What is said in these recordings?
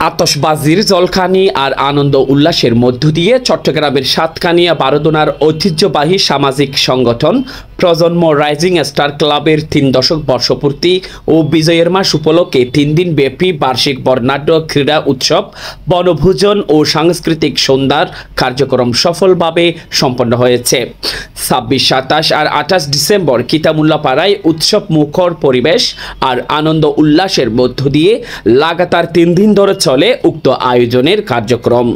আতশবাজির জলখানি আর আনন্দ উল্লাসের মধ্য দিয়ে চট্টগ্রামের সাতকানিয়া বারোদোনার ঐতিহ্যবাহী সামাজিক সংগঠন প্রজন্ম রাইজিং স্টার ক্লাবের 3 দশক বর্ষপূর্তি ও বিজয়ের মাস উপলক্ষে 3 দিন ব্যাপী বার্ষিক বর্ণাঢ্য ক্রীড়া উৎসব বনভোজন ও সাংস্কৃতিক সন্ধ্যার কার্যক্রম সফলভাবে সম্পন্ন হয়েছে। 26, 27 আর 28 ডিসেম্বর কিতামুল্লাপাড়ায় উৎসব মুখর পরিবেশ আর আনন্দ উল্লাসের মধ্য দিয়ে লাগাতার 3 দিন ধরে চলে উক্ত আয়োজনের কার্যক্রম।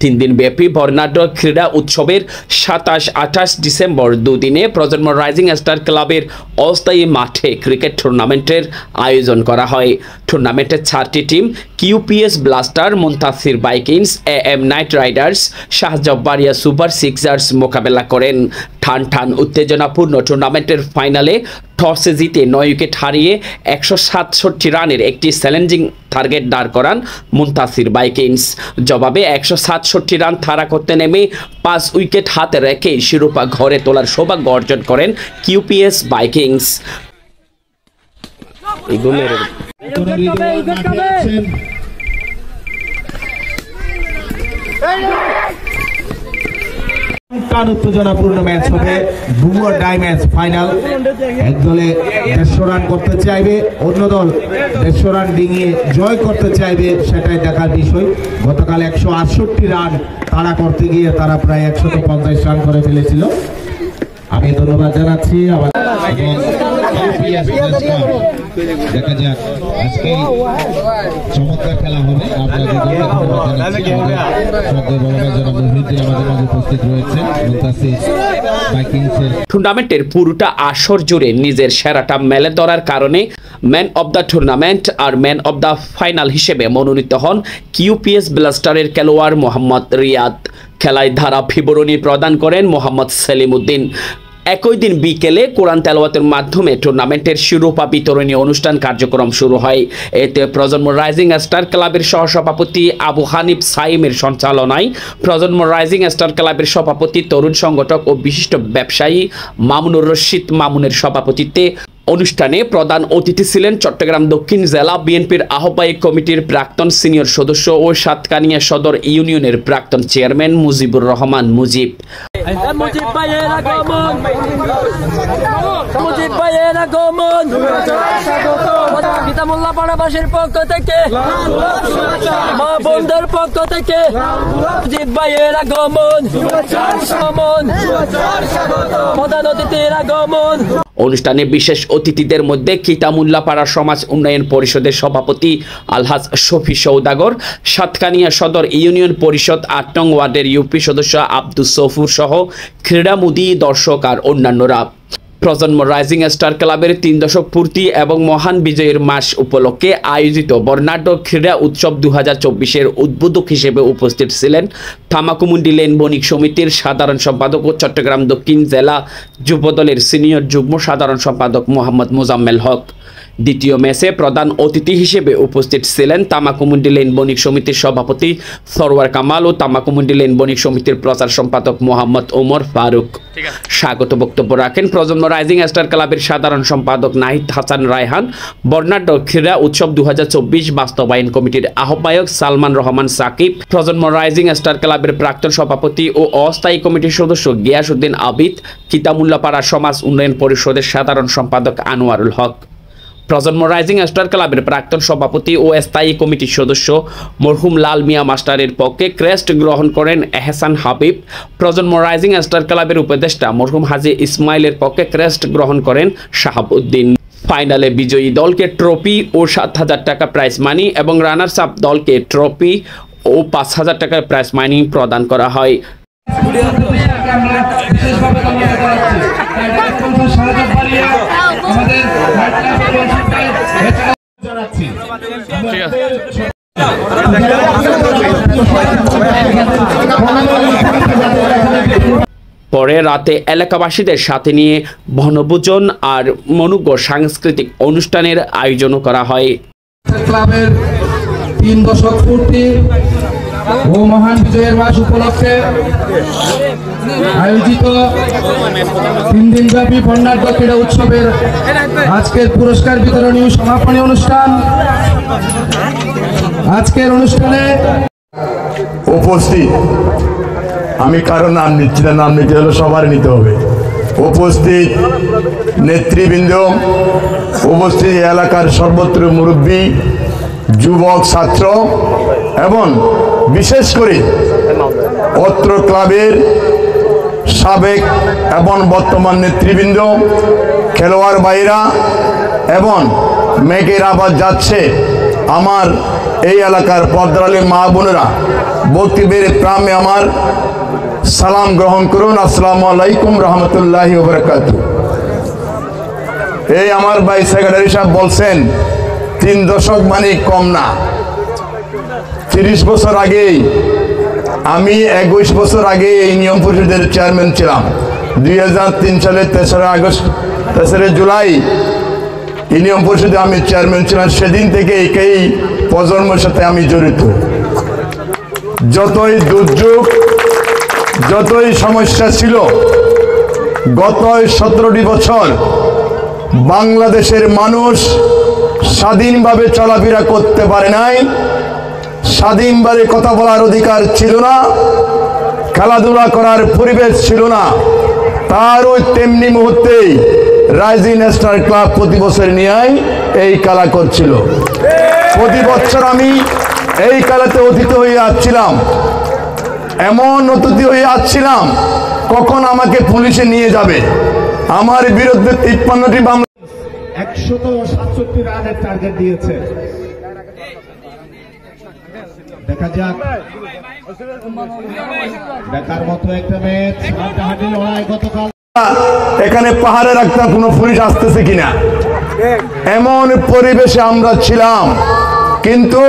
তিন দিন ব্যাপী বর্ণাঢ্য ক্রীড়া উৎসবের 27, 28 ডিসেম্বর দুদিনে প্রজন্ম রাইজিং স্টার ক্লাবের অস্থায়ী মাঠে ক্রিকেট টুর্নামেন্টের আয়োজন করা হয়। টুর্নামেন্টের 4টি team QPS blaster, Muntasir vikings, AM knight riders, Shahjabaria super sixers মোকাবেলা করেন। টান উত্তেজনাপূর্ণ টুর্নামেন্টের ফাইনালে টসে জিতে 9 উইকেট হারিয়ে 167 রানের একটি চ্যালেঞ্জিং টার্গেট দাঁড় করান মুনতাসির ভাইকিংস। জবাবে 167 রান তাড়া করতে নেমে 5 উইকেট হাতে রেখে শিরোপা ঘরে তোলার সৌভাগ্য অর্জন করেন কিউপিএস ভাইকিংস। উত্তেজনাপূর্ণ ম্যাচ হবে, do or die match final. এক দলে 150 রান করতে চাইবে, অন্য দল 150 রান ডিঙিয়ে জয় করতে চাইবে, সেটাই দেখার বিষয়। গতকাল 168 রান তাড়া করতে গিয়ে তারা প্রায় 150 রান করে ফেলেছিল। আমি ধন্যবাদ জানাচ্ছি দেখা যাক আজকে চমৎকার খেলা হবে। টুর্নামেন্টের পুরোটা আসর জুড়ে নিজের সেরাটা মেলে ধরার কারণে ম্যান অব দ্য টুর্নামেন্ট আর ম্যান অব দ্য ফাইনাল হিসেবে মনোনীত হন কিউপিএস ব্লাস্টারের খেলোয়াড় মোহাম্মদ রিয়াদ। খেলায় ধারা বিবরণী প্রদান করেন মোহাম্মদ সেলিম উদ্দিন। একই দিন বিকেলে কোরআন তেলাওয়াতের মাধ্যমে টুর্নামেন্টের শিরোপা বিতরণী অনুষ্ঠান কার্যক্রম শুরু হয়। এতে প্রজন্ম রাইজিং স্টার ক্লাবের সহসভাপতি আবু হানিফ সাইমের সঞ্চালনায় প্রজন্ম রাইজিং স্টার ক্লাবের সভাপতি, তরুণ সংগঠক ও বিশিষ্ট ব্যবসায়ী মামুনুর রশিদ মামুনের সভাপতিত্বে অনুষ্ঠানে প্রধান অতিথি ছিলেন চট্টগ্রাম দক্ষিণ জেলা বিএনপির আহ্বায়ক কমিটির প্রাক্তন সিনিয়র সদস্য ও সাতকানিয়া সদর ইউনিয়নের প্রাক্তন চেয়ারম্যান মুজিবুর রহমান মুজিব। কিতামুল্লাপাড়াবাসীর পক্ষ থেকে, মা বোনদের পক্ষ থেকে মুজিব ভাইয়ের আগমন, প্রধান অতিথির আগমন। অনুষ্ঠানে বিশেষ অতিথিদের মধ্যে কিতামুল্লাপাড়া সমাজ উন্নয়ন পরিষদের সভাপতি আলহাজ শফি সৌদাগর, সাতকানিয়া সদর ইউনিয়ন পরিষদ 8 নং ওয়ার্ডের ইউপি সদস্য আব্দুস সফুর সহ ক্রীড়ামোদী, দর্শক আর অন্যান্যরা। প্রজন্ম রাইজিং স্টার ক্লাবের 3 দশক পূর্তি এবং মহান বিজয়ের মাস উপলক্ষে আয়োজিত বর্ণাঢ্য ক্রীড়া উৎসব 2024-এর উদ্বোধক হিসেবে উপস্থিত ছিলেন তামাকুমুন্ডি লেন বণিক সমিতির সাধারণ সম্পাদক ও চট্টগ্রাম দক্ষিণ জেলা যুবদলের সিনিয়র যুগ্ম সাধারণ সম্পাদক মোহাম্মদ মোজাম্মেল হক। দ্বিতীয় ম্যাচে প্রধান অতিথি হিসেবে উপস্থিত ছিলেন তামাকুমুন্ডি লেন বণিক সমিতির সভাপতি সরওয়ার কামাল ও তামাকুমুন্ডি লেন বণিক সমিতির প্রচার সম্পাদক মোহাম্মদ ওমর ফারুক। স্বাগত বক্তব্য রাখেন প্রজন্ম রাইজিং স্টার ক্লাবের সাধারণ সম্পাদক নাহিদ হাসান রায়হান। বর্ণাঢ্য ক্রীড়া উৎসব 2024 বাস্তবায়ন কমিটির আহ্বায়ক সালমান রহমান সাকিব, প্রজন্ম রাইজিং স্টার ক্লাবের প্রাক্তন সভাপতি ও অস্থায়ী কমিটির সদস্য গিয়াসউদ্দিন আবিদ, কিতামুল্লাপাড়া সমাজ উন্নয়ন পরিষদের সাধারণ সম্পাদক আনোয়ারুল হক। প্রজন্ম রাইজিং স্টার ক্লাবের প্রাক্তন সভাপতি ও স্থায়ী কমিটির সদস্য মরহুম লাল মিয়া মাস্টারের পক্ষে ক্রেস্ট গ্রহণ করেন এহসান হাবিব। প্রজন্ম রাইজিং স্টার ক্লাবের উপদেষ্টা মরহুম হাজী ইসমাইলের পক্ষে ক্রেস্ট গ্রহণ করেন শাহাব উদ্দিন। ফাইনালে বিজয়ী দলকে ট্রফি ও 7,000 টাকা প্রাইজ মানি এবং রানার্স আপ দলকে ট্রফি ও 5,000 টাকার প্রাইজ মানি প্রদান করা হয়। পরে রাতে এলাকাবাসীদের সাথে নিয়ে বনভোজন আর মনোজ্ঞ সাংস্কৃতিক অনুষ্ঠানের আয়োজনও করা হয়। ক্লাবের 3 দশক পূর্তি ও মহান বিজয়ের মাস উপলক্ষে আয়োজিত 3 দিনব্যাপী বর্ণাঢ্য ক্রীড়া উৎসবের আজকের পুরস্কার বিতরণী সমাপনী অনুষ্ঠান। আজকের অনুষ্ঠানে উপস্থিত, আমি কারো নাম নিচ্ছি না, নাম নিতে হলে সবার নিতে হবে। উপস্থিত নেতৃবৃন্দ, উপস্থিত এলাকার সর্বত্র মুরব্বী, যুবক, ছাত্র এবং বিশেষ করে অত্র ক্লাবের সাবেক এবং বর্তমান নেতৃবৃন্দ, খেলোয়াড় ভাইরা এবং মেঘের আবাদ যাচ্ছে আমার এই এলাকার পর্দারালী মা বোনেরা, বক্তব্যের প্রামে আমার সালাম গ্রহণ করুন। আসসালামু আলাইকুম রহমতুল্লাহি ওয়া বারাকাতুহু। এই আমার ভাই সেক্রেটারি সাহেব বলছেন 3 দশক মানে কম না। 30 বছর আগেই আমি 21 বছর আগে এই নিয়ম পরিষদের চেয়ারম্যান ছিলাম। 2003 সালের 3 জুলাই ইউনিয়ন পরিষদে আমি চেয়ারম্যান ছিলাম। সেদিন থেকে এই প্রজন্মের সাথে আমি জড়িত। যতই দুর্যোগ, যতই সমস্যা ছিল, গত 17টি বছর বাংলাদেশের মানুষ স্বাধীনভাবে চলাফেরা করতে পারে নাই, স্বাধীনভাবে কথা বলার অধিকার ছিল না, খেলাধুলা করার পরিবেশ ছিল না। তারও তেমনি মুহূর্তেই রাইজি ন্যাশনাল ক্লাব প্রতি বছর নিয়ে এই খেলা করছিল। প্রতি বছর আমি এই খেলাতে অতিথি হয়ে আসছিলাম, এমন অতিথি হয়ে আসছিলাম কখন আমাকে পুলিশে নিয়ে যাবে। আমার বিরুদ্ধে 53টি মামলা, 167 রানের টার্গেট দিয়েছে। দেখা যাক, দেখার মতো একটা ম্যাচ, হাড্ডাহাড্ডি লড়াই গতকাল। এখানে পাহাড়ে রাখতাম কোনো পুলিশ আসতেছে কিনা, এমন পরিবেশে আমরা ছিলাম। কিন্তু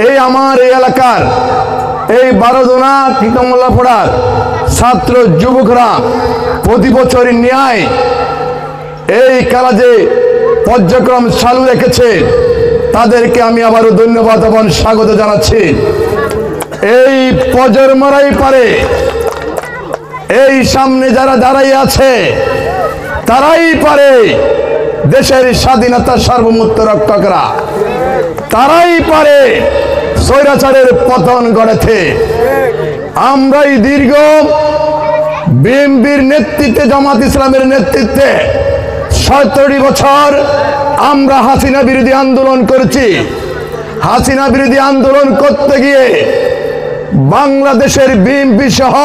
এই আমার এই এলাকার এই 12 জনা কীর্তনমোল্লাপাড়ার ছাত্র যুবকরা প্রতি বছরই ন্যায় এই খেলা যে পর্যায়ক্রম চালু রেখেছে, তাদেরকে আমি আবারও ধন্যবাদ এবং স্বাগত জানাচ্ছি। এই প্রজন্মরাই পারে, এই সামনে যারা দাঁড়াই আছে তারাই পারে দেশের স্বাধীনতা সার্বভৌমত্ব রক্ষা করা, তারাই পারে স্বৈরাচারের পতন গড়াতে। আমরাই দীর্ঘ বিএনপির নেতৃত্বে, জামাত ইসলামের নেতৃত্বে 17টি বছর আমরা হাসিনা বিরোধী আন্দোলন করেছি। হাসিনা বিরোধী আন্দোলন করতে গিয়ে বাংলাদেশের বিএনপি সহ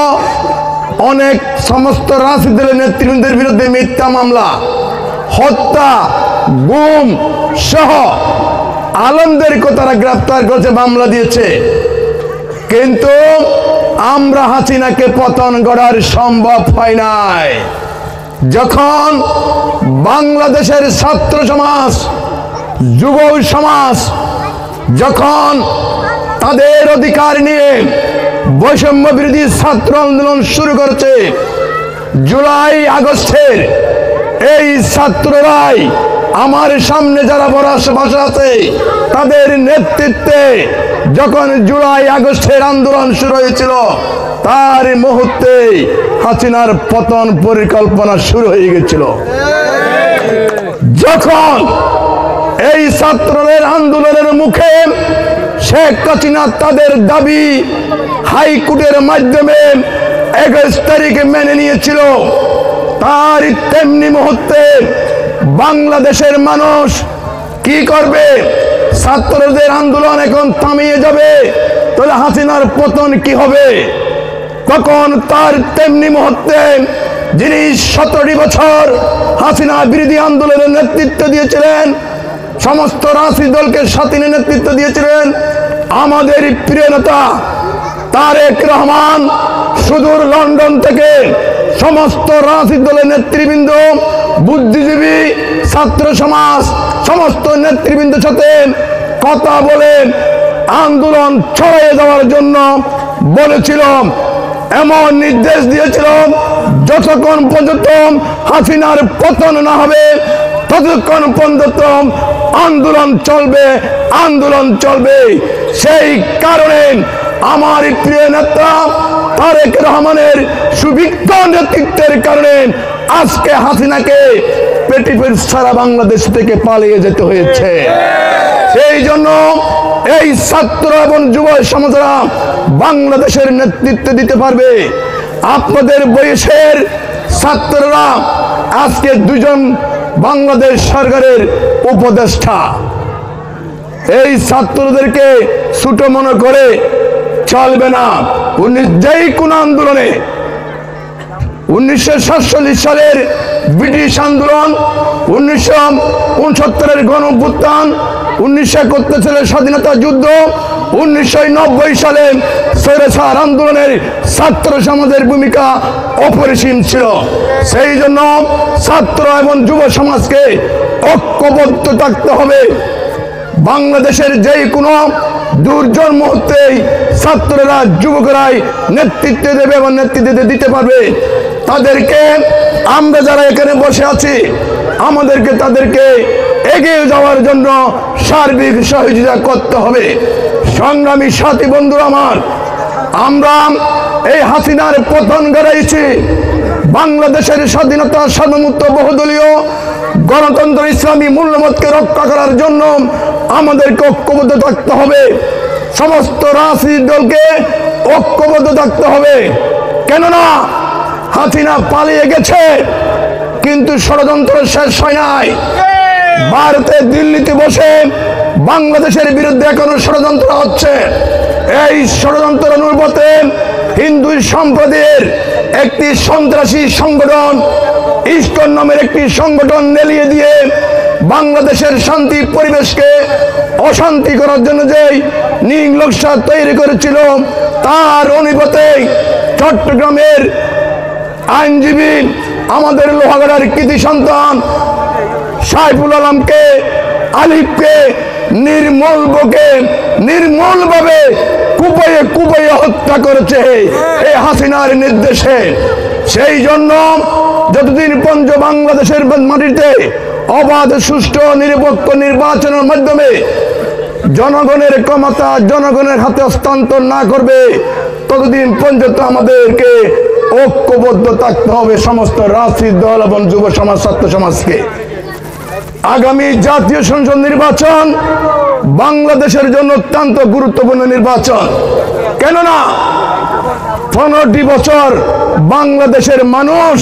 অনেক সমস্ত রাজনৈতিক দলের নেতৃবৃন্দের বিরুদ্ধে মিথ্যা মামলা, হত্যা, গুম সহ আলমদেরকে তারা গ্রেফতার করেছে, মামলা দিয়েছে। কিন্তু আমরা হাসিনাকে পতন গড়ার সম্ভব হয় নাই। যখন বাংলাদেশের ছাত্র সমাজ, যুব সমাজ যখন তাদের অধিকার নিয়ে বৈষম্য বিরোধী ছাত্র আন্দোলন শুরু করেছে, জুলাই আগস্টের এই ছাত্ররাই আমার সামনে যারা বসে আছে তাদের নেতৃত্বে যখন জুলাই আগস্টের আন্দোলন শুরু হয়েছিল, তার মুহূর্তে হাসিনার পতন পরিকল্পনা শুরু হয়ে গেছিল। যখন এই ছাত্রদের আন্দোলনের মুখে শেখ হাসিনা তাদের দাবি হাইকোর্টের মাধ্যমে 21 তারিখে মেনে নিয়েছিল, তার তেমনি মুহূর্তে বাংলাদেশের মানুষ কি করবে? ছাত্রদের আন্দোলন এখন থামিয়ে যাবে, তাহলে হাসিনার পতন কি হবে? তখন তার তেমনি মুহূর্তে যিনি 17টি বছর হাসিনা বিরোধী আন্দোলনের নেতৃত্ব দিয়েছিলেন, সমস্ত রাজনৈতিক দলকে সাথে নিয়ে নেতৃত্ব দিয়েছিলেন আমাদের প্রিয় নেতা তারেক রহমান। সুদূর লন্ডন থেকে সমস্ত রাজনৈতিক দলের নেতৃবৃন্দ, বুদ্ধিজীবী, ছাত্র সমাজ, সমস্ত নেতৃবৃন্দের সাথে কথা বলেন আন্দোলন ছড়িয়ে যাওয়ার জন্য বলেছিল, এমন নির্দেশ দিয়েছিল যতক্ষণ পর্যন্ত হাসিনার পতন না হবে ততক্ষণ পর্যন্ত আন্দোলন চলবে, আন্দোলন চলবে। সেই কারণে আমার প্রিয় নেতা তারেক রহমানের সুবিজ্ঞ নেতৃত্বের কারণে আজকে হাসিনাকে পেটিপেট সারা বাংলাদেশ থেকে পালিয়ে যেতে হয়েছে। সেই জন্য এই ছাত্র এবং যুব সমাজরা বাংলাদেশের নেতৃত্ব দিতে পারবে। আপনাদের বয়সের ছাত্ররা আজকে দুজন বাংলাদেশ সরকারের উপদেষ্টা। এই ছাত্রদেরকে ছোট মনে করে চলবে না। যেই কোন আন্দোলনে 1947 সালের ব্রিটিশ আন্দোলন, 1969 গণ অভ্যুত্থান, 1971 সালের স্বাধীনতা যুদ্ধ, 1990 সালে স্বৈরাচার আন্দোলনের ছাত্র সমাজের ভূমিকা অপরিসীম ছিল। সেই জন্য ছাত্র এবং যুব সমাজকে ঐক্যবদ্ধ থাকতে হবে। বাংলাদেশের যেই কোনো দুর্যোগ মুহূর্তেই ছাত্ররা, যুবকরাই নেতৃত্ব দেবে এবং নেতৃত্ব দিতে পারবে। তাদেরকে আমরা যারা এখানে বসে আছি আমাদেরকে তাদেরকে এগিয়ে যাওয়ার জন্য সার্বিক সহযোগিতা করতে হবে। সংগ্রামী সাথী বন্ধুরা আমার, আমরা এই হাসিনার পতন ঘটাইছি। বাংলাদেশের স্বাধীনতা, সার্বভৌমত্ব, বহুদলীয় গণতন্ত্র, ইসলামী মূল্যবোধকে রক্ষা করার জন্য আমাদেরকে ঐক্যবদ্ধ থাকতে হবে। সমস্ত রাজনৈতিক দলকে ঐক্যবদ্ধ থাকতে হবে। কেননা হাসিনা পালিয়ে গেছে কিন্তু ষড়যন্ত্র শেষ হয় নাই। ভারতে দিল্লিতে বসে বাংলাদেশের বিরুদ্ধে এখনো ষড়যন্ত্র হচ্ছে। এই ষড়যন্ত্র অনুপাতে হিন্দু সম্প্রদায়ের একটি সন্ত্রাসী সংগঠন, ইসকন নামের একটি সংগঠন নেলিয়ে দিয়ে বাংলাদেশের শান্তি পরিবেশকে অশান্তি করার জন্য যে নির্লজ্জা তৈরি করেছিল, তার অনুপাতে চট্টগ্রামের আইনজীবী, আমাদের লোহাগড়ার কৃতি সন্তান সাইফুল আলমকে, আলিফকে নির্মূলভাবে কুপাইয়ে কুপাইয়ে হত্যা করেছে এই হাসিনার নির্দেশে। সেই জন্য যতদিন পর্যন্ত বাংলাদেশের মাটিতে অবাধ, সুষ্ঠু, নিরপেক্ষ নির্বাচনের মাধ্যমে জনগণের ক্ষমতা জনগণের হাতে হস্তান্তর না করবে ততদিন পর্যন্ত আমাদেরকে ঐক্যবদ্ধ থাকতে হবে সমস্ত রাজনৈতিক দল এবং যুব সমাজ, ছাত্র সমাজকে। আগামী জাতীয় সংসদ নির্বাচন বাংলাদেশের জন্য অত্যন্ত গুরুত্বপূর্ণ নির্বাচন। কেননা 15টি বছর বাংলাদেশের মানুষ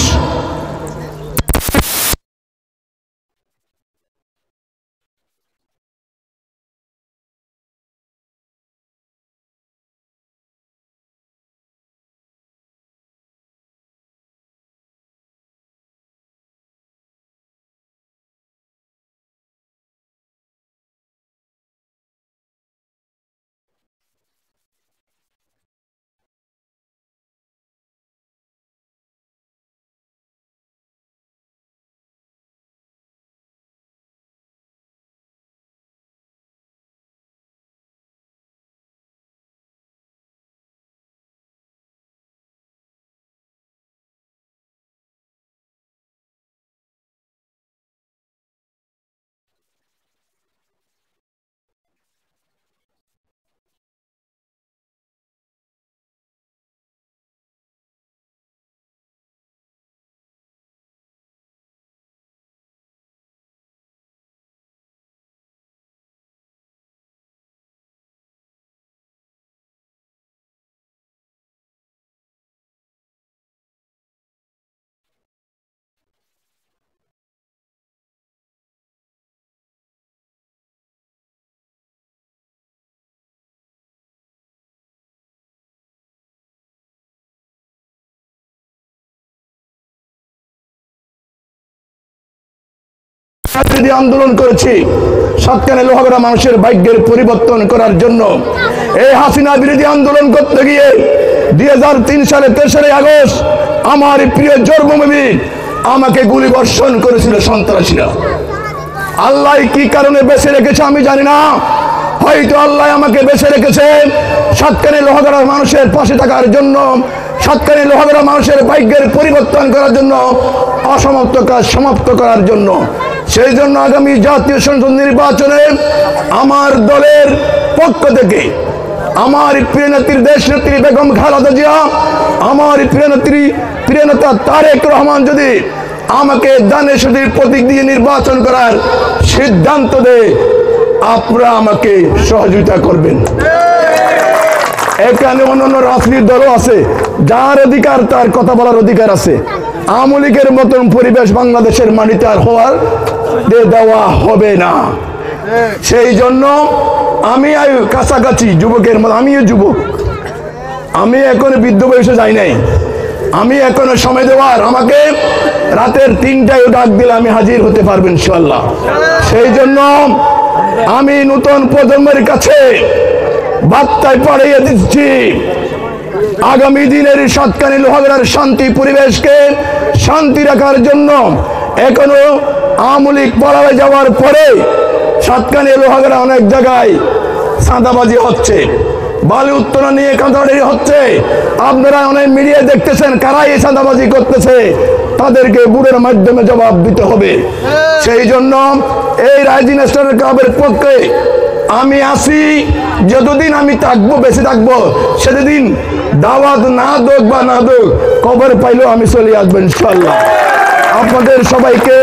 বিরোধী আন্দোলন করেছি সাতকানিয়া লোহাগড়া মানুষের ভাগ্যের পরিবর্তন করার জন্য। এই হাসিনা বিরোধী আন্দোলন করতে গিয়ে 2003 সালে 3রা আগস্ট আমার প্রিয় জন্মভূমি আমাকে গুলি বর্ষণ করেছিল সন্ত্রাসীরা। আল্লাহ কি কারণে বেঁচে রেখেছে আমি জানি না, হয়তো আল্লাহ আমাকে বেঁচে রেখেছে সাতকানিয়া লোহাগড়ার মানুষের পাশে থাকার জন্য, সাতকানিয়া লোহাগড়া মানুষের ভাগ্যের পরিবর্তন করার জন্য, অসমাপ্ত কাজ সমাপ্ত করার জন্য। সেই জন্য আগামী জাতীয় সংসদ নির্বাচনে আমার দলের পক্ষ থেকে আমার প্রিয় নেত্রী দেশনেত্রী বেগম খালেদা জিয়া, আমার প্রিয় নেতা তারেক রহমান যদি আমাকে দানের শক্তির প্রতীক দিয়ে নির্বাচন করার সিদ্ধান্ত দেয়, আপনারা আমাকে সহযোগিতা করবেন। এখানে অন্যান্য রাজনৈতিক দলও আছে, যার অধিকার তার কথা বলার অধিকার আছে। আওয়ামী লীগের মতন পরিবেশ বাংলাদেশের মাটিতে আর হওয়ার দেওয়া হবে না। সেই জন্য আমি কাছাকাছি যুবকের মতো, আমিও যুবক, আমি এখনো বৃদ্ধ বয়সে যাই নাই, আমি এখনো সময় দেওয়ার, আমাকে রাতের 3টায় ডাক দিলে আমি হাজির হতে পারবো ইনশাআল্লাহ। সেই জন্য আমি নতুন প্রজন্মের কাছে বার্তায় পাঠিয়ে দিচ্ছি, আগামী দিনের সাতকানিয়া লোহাগড়ার শান্তি পরিবেশকে শান্তি রাখার জন্য এখনো আওয়ামী লীগ পালায়ে যাওয়ার পরে সাতকানিয়া লোহাগড়া অনেক জায়গায় চাঁদাবাজি হচ্ছে, বালি উত্তোলন নিয়ে কাঁদাড়ি হচ্ছে। আপনারা অনেক মিডিয়ায় দেখতেছেন কারা এই চাঁদাবাজি করতেছে, তাদেরকে বুড়ের মাধ্যমে জবাব দিতে হবে। সেই জন্য এই রাইজিং স্টার ক্লাবের পক্ষে আমি আসি, যতদিন আমি থাকবো, বেঁচে থাকবো, সেদিন দাওয়াত না দোক বা না দোক, খবর পাইলেও আমি চলে আসবো ইনশাআল্লাহ। আপনাদের সবাইকে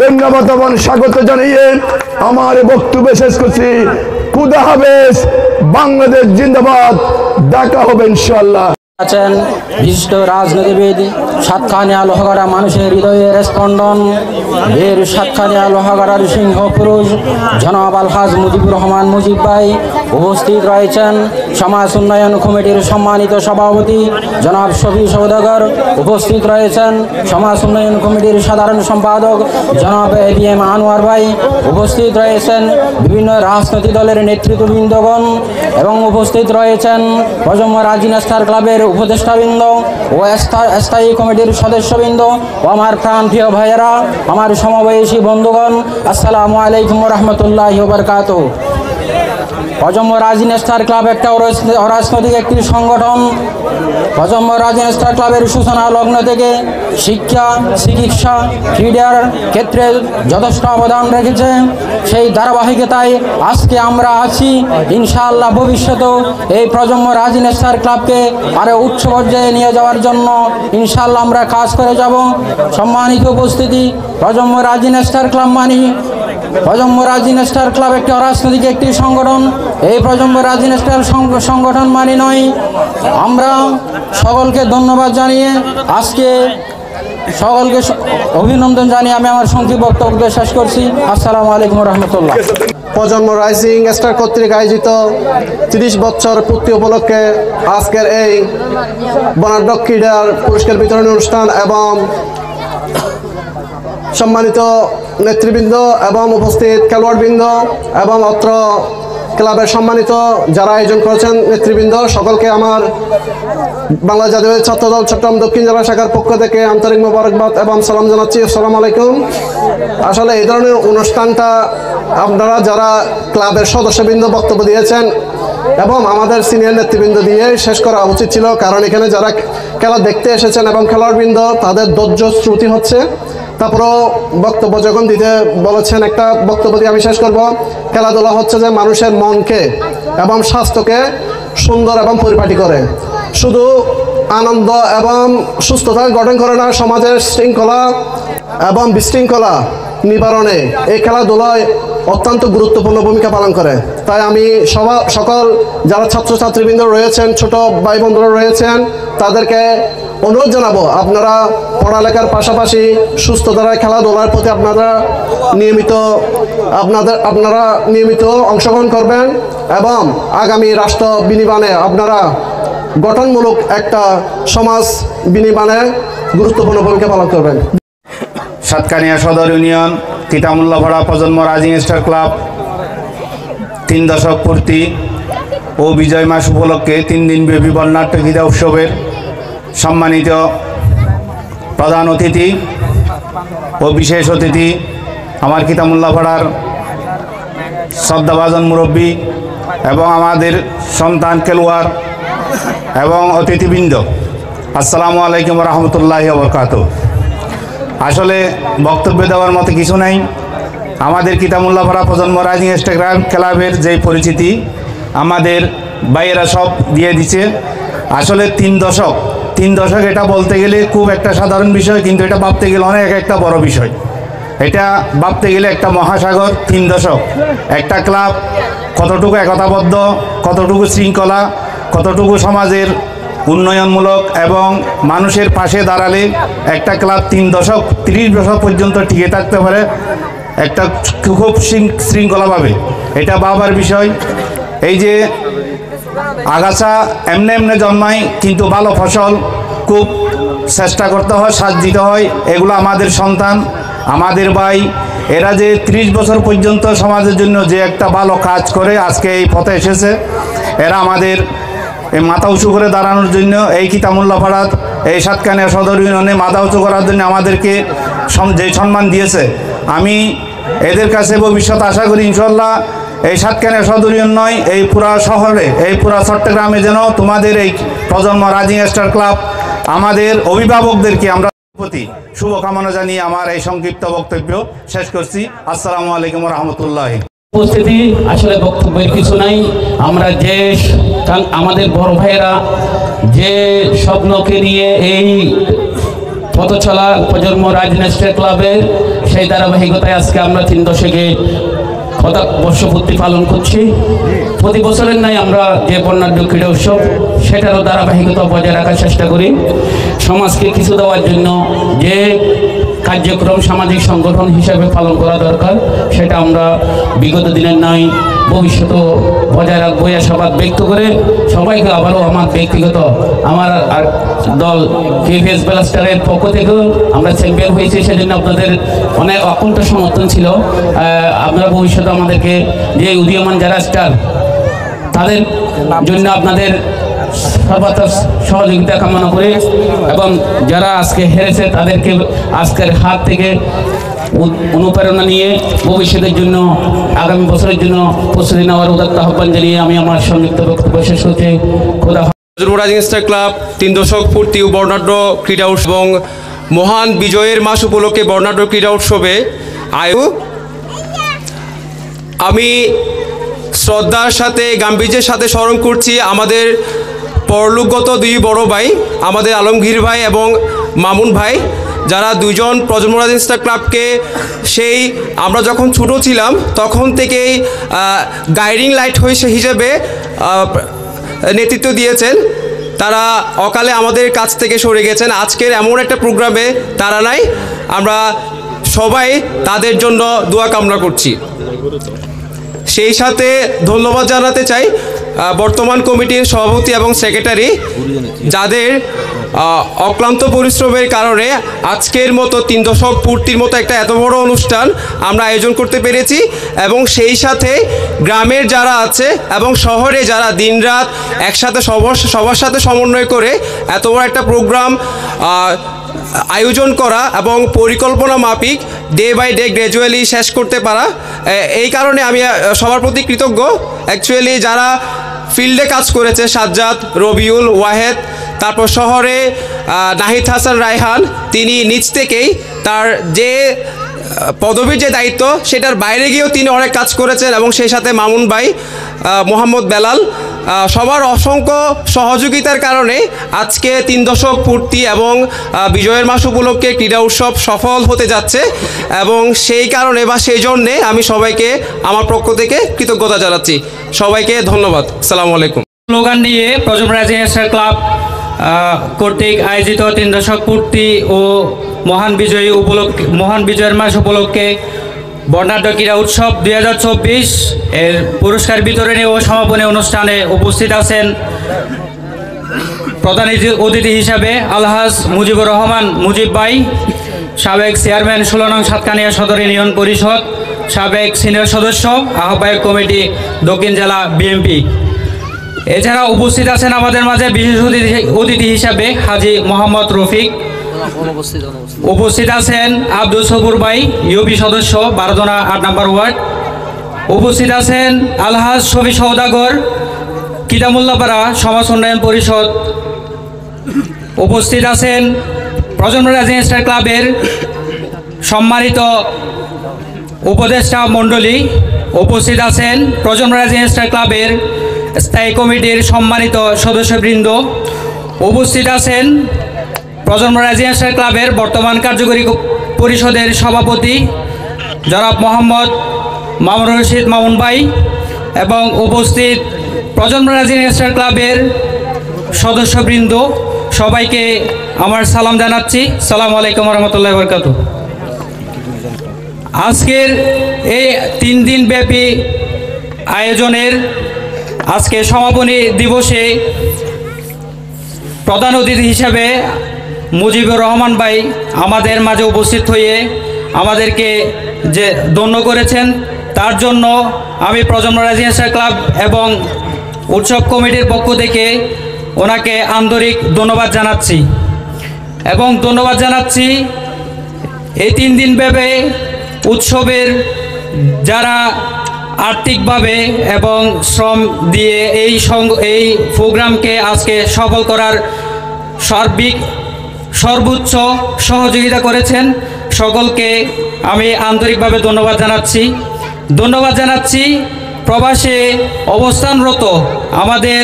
ধন্যবাদ এবং স্বাগত জানিয়ে আমার বক্তব্য শেষ করছি। খুদা হাফেজ, বাংলাদেশ জিন্দাবাদ, দেখা হবে ইনশাআল্লাহ। আছেন বিশিষ্ট রাজনীতিবিদ, সাতকানিয়া লোহাগড়া মানুষের হৃদয়ের স্পন্দন, বীর সাতকানিয়া লোহাগড়ার সিংহ পুরুষ জনাব আলহাজ মুজিবুর রহমান মুজিব ভাই। উপস্থিত রয়েছেন সমাজ উন্নয়ন কমিটির সম্মানিত সভাপতি জনাব শফি সওদাগর। উপস্থিত রয়েছেন সমাজ উন্নয়ন কমিটির সাধারণ সম্পাদক জনাব ABM আনোয়ার ভাই। উপস্থিত রয়েছেন বিভিন্ন রাজনৈতিক দলের নেতৃত্ববৃন্দগণ এবং উপস্থিত রয়েছেন প্রজন্ম রাইজিং স্টার ক্লাবের উপদেষ্টাবৃন্দ ও স্থায়ী কমিটির সদস্যবৃন্দ ও আমার প্রান্তীয় ভাইয়েরা, আমার সমবয়সী বন্ধুগণ, আসসালামু আলাইকুম রহমতুল্লাহি ওয়া বারাকাতুহু। প্রজন্ম রাইজিং স্টার ক্লাব একটা অরাজনৈতিক একটি সংগঠন। প্রজন্ম রাইজিং স্টার ক্লাবের সূচনা লগ্ন থেকে শিক্ষা, চিকিৎসা, ক্রীড়ার ক্ষেত্রে যথেষ্ট অবদান রেখেছে। সেই ধারাবাহিকতায় আজকে আমরা আছি। ইনশাআল্লাহ ভবিষ্যতেও এই প্রজন্ম রাইজিং স্টার ক্লাবকে আরও উচ্চ পর্যায়ে নিয়ে যাওয়ার জন্য ইনশাআল্লাহ আমরা কাজ করে যাব। সম্মানিত উপস্থিতি, প্রজন্ম রাইজিং স্টার ক্লাব প্রজন্ম রাইজিং স্টার ক্লাব একটি অরাজনৈতিক একটি সংগঠন। এই প্রজন্ম রাইজিং স্টার সংগঠন নয়। আমরা সকলকে ধন্যবাদ জানিয়ে আজকে সকলকে অভিনন্দন জানিয়ে আমি আমার সংক্ষিপ্ত বক্তব্য শেষ করছি। আসসালামু আলাইকুম রহমতুল্লাহ। প্রজন্ম রাইজিং স্টার কর্তৃক আয়োজিত 30 বছর পূর্তি উপলক্ষে আজকের এই বর্ণাঢ্য ক্রীড়ার পুরস্কার বিতরণ অনুষ্ঠান এবং সম্মানিত নেতৃবৃন্দ এবং উপস্থিত খেলোয়াড়বৃন্দ এবং অত্র ক্লাবের সম্মানিত যারা আয়োজন করেছেন নেতৃবৃন্দ, সকলকে আমার বাংলা জাতীয় ছাত্রদল চট্টগ্রাম দক্ষিণ জেলা শাখার পক্ষ থেকে আন্তরিক মোবারকবাদ এবং সালাম জানাচ্ছি। আসসালামু আলাইকুম। আসলে এই ধরনের অনুষ্ঠানটা আপনারা যারা ক্লাবের সদস্যবৃন্দ বক্তব্য দিয়েছেন এবং আমাদের সিনিয়র নেতৃবৃন্দ দিয়ে শেষ করা উচিত ছিল, কারণ এখানে যারা খেলা দেখতে এসেছেন এবং খেলোয়াড়বৃন্দ তাদের ধৈর্য শ্রুতি হচ্ছে। তারপরেও বক্তব্য যখন দিতে বলেছেন, একটা বক্তব্য দিয়ে আমি শেষ করব। খেলাধুলা হচ্ছে যে মানুষের মনকে এবং স্বাস্থ্যকে সুন্দর এবং পরিপাটি করে, শুধু আনন্দ এবং সুস্থতা গঠন করে না, সমাজের শৃঙ্খলা এবং বিশৃঙ্খলা নিবারণে এই খেলাধুলায় অত্যন্ত গুরুত্বপূর্ণ ভূমিকা পালন করে। তাই আমি সকল যারা ছাত্রছাত্রীবৃন্দ রয়েছেন, ছোট ভাই বন্ধুরা রয়েছেন, তাদেরকে অনুরোধ জানাবো আপনারা পড়ালেখার পাশাপাশি সুস্থ ধারায় খেলাধুলার প্রতি আপনারা নিয়মিত অংশগ্রহণ করবেন এবং আগামী রাষ্ট্র বিনির্মাণে আপনারা গঠনমূলক একটা সমাজ বিনির্মাণে গুরুত্বপূর্ণ ভূমিকা পালন করবেন। সাতকানিয়া সদর ইউনিয়ন কিতামুল্লাপাড়া প্রজন্ম রাইজিং স্টার ক্লাব 3 দশক পূর্তি ও বিজয় মাস উপলক্ষে 3 দিনব্যাপী বর্ণাঢ্য ক্রীড়া উৎসবের সম্মানিত প্রধান অতিথি ও বিশেষ অতিথি আমার কিতামুল্লাপাড়ার শ্রদ্ধাভাজন মুরব্বী এবং আমাদের সন্তান খেলোয়াড় এবং অতিথিবৃন্দ, আসসালামু আলাইকুম রহমতুল্লাহি ওয়া বারাকাতুহু। আসলে বক্তব্য দেওয়ার মতো কিছু নাই। আমাদের কিতামুল্লাপাড়া প্রজন্ম রাইজিং স্টার ক্লাবের যে পরিচিতি আমাদের ভাইয়েরা সব দিয়ে দিচ্ছে। আসলে 3 দশক এটা বলতে গেলে খুব একটা সাধারণ বিষয়, কিন্তু এটা ভাবতে গেলে অনেক একটা বড় বিষয়। এটা ভাবতে গেলে একটা মহাসাগর। 3 দশক একটা ক্লাব কতটুকু একতাবদ্ধ, কতটুকু শৃঙ্খলা, কতটুকু সমাজের উন্নয়নমূলক এবং মানুষের পাশে দাঁড়ালে একটা ক্লাব 3 দশক 30 দশক পর্যন্ত টিকে থাকতে পারে একটা খুব শৃঙ্খলাভাবে, এটা ভাবার বিষয়। এই যে আগাছা এমনি এমনি জন্মায়, কিন্তু ভালো ফসল খুব চেষ্টা করতে হয়, সাথ দিতে হয়। এগুলো আমাদের সন্তান, আমাদের ভাই, এরা যে 30 বছর পর্যন্ত সমাজের জন্য যে একটা ভালো কাজ করে আজকে এই পথে এসেছে। এরা আমাদের এই মাথা উঁচু করে দাঁড়ানোর জন্য, এই কিতামুল্লাপাড়ার এই সাতকানিয়া সদর ইউনিয়নে মাথা উঁচু করার জন্য আমাদেরকে যে সম্মান দিয়েছে, আমি এদের কাছে ভবিষ্যৎ আশা করি ইনশাল্লাহ এই সাতকানিয়া সদর ইউনিয়ন নয়, এই পুরা শহরে, এই পুরা চট্টগ্রামে যেন তোমাদের এই প্রজন্ম রাইজিং স্টার ক্লাব আমাদের অভিভাবকদেরকে আমরা প্রতি শুভকামনা জানিয়ে আমার এই সংক্ষিপ্ত বক্তব্য শেষ করছি। আসসালামু আলাইকুম রহমতুল্লাহ। উপস্থিতি আসলে বক্তব্যের কিছু নাই। আমরা যে আমাদের বড় ভাইয়েরা যে স্বপ্নকে নিয়ে এই পথ চলা প্রজন্ম রাইজিং স্টার ক্লাবের সেই ধারাবাহিকতায় আজকে আমরা 3 দশকে বর্ষপূর্তি পালন করছি। প্রতি বছরের নাই আমরা যে বর্ণাঢ্য ক্রীড়া উৎসব সেটারও ধারাবাহিকতা বজায় রাখার চেষ্টা করি। সমাজকে কিছু দেওয়ার জন্য যে কার্যক্রম সামাজিক সংগঠন হিসেবে পালন করা দরকার সেটা আমরা বিগত দিনের নয় ভবিষ্যতেও বজায় রাখবো আশাবাদ ব্যক্ত করে সবাইকে আবারও আমার ব্যক্তিগত আমার আর দল কেভিএস ব্লাস্টারের পক্ষ থেকেও আমরা চ্যাম্পিয়ন হয়েছি, সেজন্য আপনাদের অনেক অকুণ্ঠ সমর্থন ছিল। আপনারা ভবিষ্যতে আমাদেরকে যে উদীয়মান যারা স্টার তাদের জন্য আপনাদের সর্বাত্মক সহযোগিতা কামনা করে এবং যারা আজকে হেরেছে তাদেরকে আজকের হাত থেকে অনুপ্রেরণা নিয়ে ভবিষ্যতের জন্য আগামী বছরের জন্য প্রস্তুতি নেওয়ার উদাত্ত আহ্বান জানিয়ে আমি আমার সংক্ষিপ্ত বক্তব্য শেষ করছি। খোদা রাইজিং স্টার ক্লাব 3 দশক পূর্তি ও বর্ণাঢ্য ক্রীড়া উৎসব এবং মহান বিজয়ের মাস উপলক্ষে বর্ণাঢ্য ক্রীড়া উৎসবে আমি শ্রদ্ধার সাথে গাম্ভীর্যের সাথে স্মরণ করছি আমাদের পরলোকগত 2 বড় ভাই, আমাদের আলমগীর ভাই এবং মামুন ভাই, যারা 2 জন প্রজন্ম রাইজিং স্টার ক্লাবকে সেই আমরা যখন ছোটো ছিলাম তখন থেকেই গাইডিং লাইট হিসেবে নেতৃত্ব দিয়েছেন। তারা অকালে আমাদের কাছ থেকে সরে গেছেন। আজকের এমন একটা প্রোগ্রামে তারা নাই, আমরা সবাই তাদের জন্য দোয়া কামনা করছি। সেই সাথে ধন্যবাদ জানাতে চাই বর্তমান কমিটির সভাপতি এবং সেক্রেটারি, যাদের অক্লান্ত পরিশ্রমের কারণে আজকের মতো 3 দশক পূর্তির মতো একটা এত বড় অনুষ্ঠান আমরা আয়োজন করতে পেরেছি। এবং সেই সাথে গ্রামের যারা আছে এবং শহরে যারা দিনরাত একসাথে সবার সাথে সমন্বয় করে এত বড় একটা প্রোগ্রাম আয়োজন করা এবং পরিকল্পনা মাফিক ডে বাই ডে গ্র্যাজুয়ালি শেষ করতে পারা, এই কারণে আমি সবার প্রতি কৃতজ্ঞ। অ্যাকচুয়ালি যারা ফিল্ডে কাজ করেছে, সাজ্জাদ, রবিউল, ওয়াহেদ, তারপর শহরে নাহিদ হাসান রায়হান, তিনি নিজ থেকেই তার যে পদবীর যে দায়িত্ব সেটার বাইরে গিয়েও তিনি অনেক কাজ করেছেন এবং সেই সাথে মামুন ভাই, মোহাম্মদ বেলাল, সবার অসংখ্য সহযোগিতার কারণে আজকে 3 দশক পূর্তি এবং বিজয়ের মাস উপলক্ষে ক্রীড়া উৎসব সফল হতে যাচ্ছে এবং সেই কারণে বা সেই জন্যে আমি সবাইকে আমার পক্ষ থেকে কৃতজ্ঞতা জানাচ্ছি। সবাইকে ধন্যবাদ। আসসালামু আলাইকুম। স্লোগান দিয়ে প্রজন্ম রাইজিং স্টার ক্লাব কর্তৃক আয়োজিত 3 দশক পূর্তি ও মহান বিজয়ের মাস উপলক্ষে বর্ণাঢ্য ক্রীড়া উৎসব 2024 এর পুরস্কার বিতরণী ও সমাপনী অনুষ্ঠানে উপস্থিত আছেন প্রধান অতিথি হিসাবে আলহাজ মুজিবুর রহমান মুজিব ভাই, সাবেক চেয়ারম্যান 16 নং সাতকানিয়া সদর ইউনিয়ন পরিষদ, সাবেক সিনিয়র সদস্য, আহ্বায়ক কমিটি দক্ষিণ জেলা বিএনপি। এছাড়া উপস্থিত আছেন আমাদের মাঝে বিশেষ অতিথি হিসাবে হাজী মোহাম্মদ রফিক। উপস্থিত আছেন আব্দুল সবুর ভাই, ইউপি সদস্য, বারদোনা 8 নম্বর ওয়ার্ড। উপস্থিত আছেন আলহাজ শফি সওদাগর, কিতামুল্লাপাড়া সমাজ উন্নয়ন পরিষদ। উপস্থিত আছেন প্রজন্ম রেজিস্টার ক্লাবের সম্মানিত উপদেষ্টা মণ্ডলী। উপস্থিত আছেন প্রজন্ম রেজিস্টার ক্লাবের স্থায়ী কমিটির সম্মানিত সদস্যবৃন্দ। উপস্থিত আছেন প্রজন্ম রেজিস্টার ক্লাবের বর্তমান কার্যকরী পরিষদের সভাপতি জনাব মোহাম্মদ মামুন রশিদ মামুন ভাই এবং উপস্থিত প্রজন্ম রেজিস্টার ক্লাবের সদস্যবৃন্দ, সবাইকে আমার সালাম জানাচ্ছি। সালামু আলাইকুম রহমতুল্লাহ বরকাতুহ। আজকের এই 3 দিন ব্যাপী আয়োজনের আজকে সমাপনী দিবসে প্রধান অতিথি হিসাবে মুজিবুর রহমান ভাই আমাদের মাঝে উপস্থিত হয়ে আমাদেরকে যে ধন্য করেছেন, তার জন্য আমি প্রজন্ম রেজিস্টার ক্লাব এবং উৎসব কমিটির পক্ষ থেকে ওনাকে আন্তরিক ধন্যবাদ জানাচ্ছি। এবং ধন্যবাদ জানাচ্ছি এই 3 দিন ব্যাপী উৎসবের যারা আর্থিকভাবে এবং শ্রম দিয়ে এই প্রোগ্রামকে আজকে সফল করার সর্বোচ্চ সহযোগিতা করেছেন, সকলকে আমি আন্তরিকভাবে ধন্যবাদ জানাচ্ছি। ধন্যবাদ জানাচ্ছি প্রবাসে অবস্থানরত আমাদের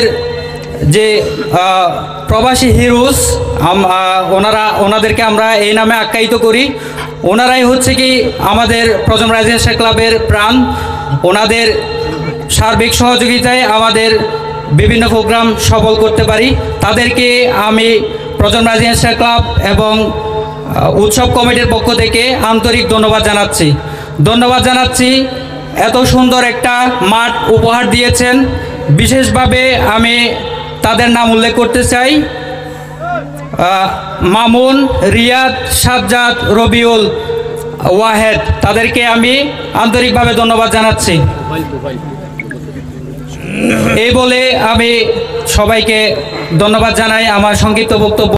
যে প্রবাসী হিরোজ, ওনাদেরকে আমরা এই নামে আখ্যায়িত করি। ওনারাই হচ্ছে কি আমাদের প্রজন্ম রেজিস্টার ক্লাবের প্রাণ। ওনাদের সার্বিক সহযোগিতায় আমাদের বিভিন্ন প্রোগ্রাম সফল করতে পারি। তাদেরকে আমি প্রজন্ম রেজিস্টার ক্লাব এবং উৎসব কমিটির পক্ষ থেকে আন্তরিক ধন্যবাদ জানাচ্ছি। ধন্যবাদ জানাচ্ছি এত সুন্দর একটা মাঠ উপহার দিয়েছেন। বিশেষভাবে আমি তাদের নাম উল্লেখ করতে চাই, মামুন, রিয়াদ, সাজ্জাদ, রবিউল, ওয়াহেদ, তাদেরকে আমি আন্তরিকভাবে ধন্যবাদ জানাচ্ছি। এই বলে আমি সবাইকে ধন্যবাদ জানাই। আমার সংক্ষিপ্ত বক্তব্য